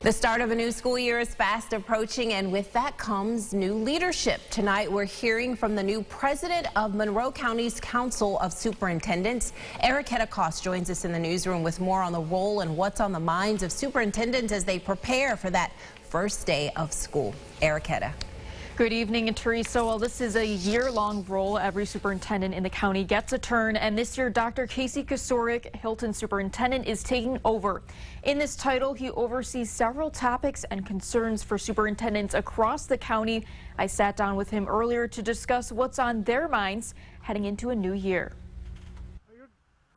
The start of a new school year is fast approaching, and with that comes new leadership. Tonight, we're hearing from the new president of Monroe County's Council of Superintendents. Erica Cost joins us in the newsroom with more on the role and what's on the minds of superintendents as they prepare for that first day of school. Erica. Good evening, and Teresa. Well, this is a year-long role. Every superintendent in the county gets a turn, and this year, Dr. Casey Kocourek, Hilton Superintendent, is taking over. In this title, he oversees several topics and concerns for superintendents across the county. I sat down with him earlier to discuss what's on their minds heading into a new year.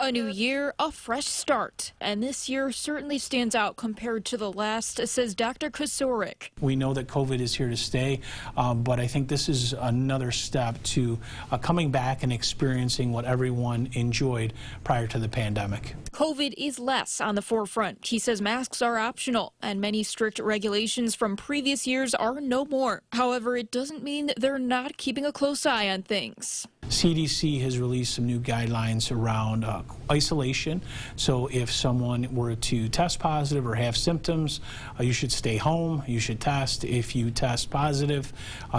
A new year, a fresh start, and this year certainly stands out compared to the last, says Dr. Kocourek. We know that COVID is here to stay, but I think this is another step to coming back and experiencing what everyone enjoyed prior to the pandemic. COVID is less on the forefront. He says masks are optional, and many strict regulations from previous years are no more. However, it doesn't mean they're not keeping a close eye on things. CDC has released some new guidelines around isolation. So if someone were to test positive or have symptoms, you should stay home, you should test. If you test positive,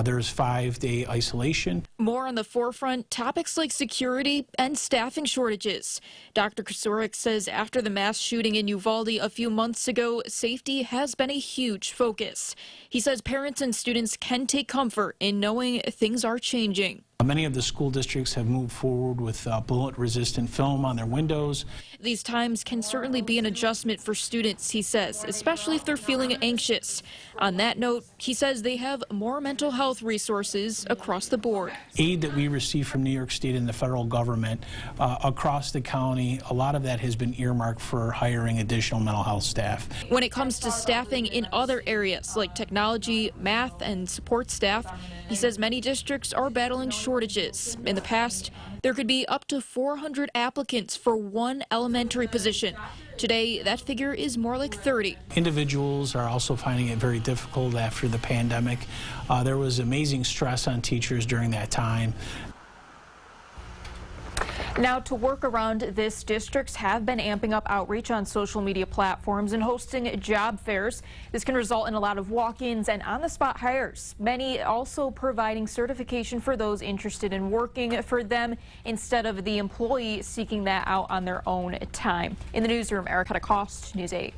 there's 5-day isolation. More on the forefront, topics like security and staffing shortages. Dr. Kocourek says after the mass shooting in Uvalde a few months ago, safety has been a huge focus. He says parents and students can take comfort in knowing things are changing. Many of the school districts have moved forward with bullet-resistant film on their windows. These times can certainly be an adjustment for students, he says, especially if they're feeling anxious. On that note, he says they have more mental health resources across the board. Aid that we receive from New York State and the federal government across the county, a lot of that has been earmarked for hiring additional mental health staff. When it comes to staffing in other areas like technology, math, and support staff, he says many districts are battling shortages. In the past, there could be up to 400 applicants for one elementary position. Today, that figure is more like 30. Individuals are also finding it very difficult after the pandemic. There was amazing stress on teachers during that time. Now, to work around this, districts have been amping up outreach on social media platforms and hosting job fairs. This can result in a lot of walk-ins and on-the-spot hires. Many also providing certification for those interested in working for them instead of the employee seeking that out on their own time. In the newsroom, Erica Cost, News 8.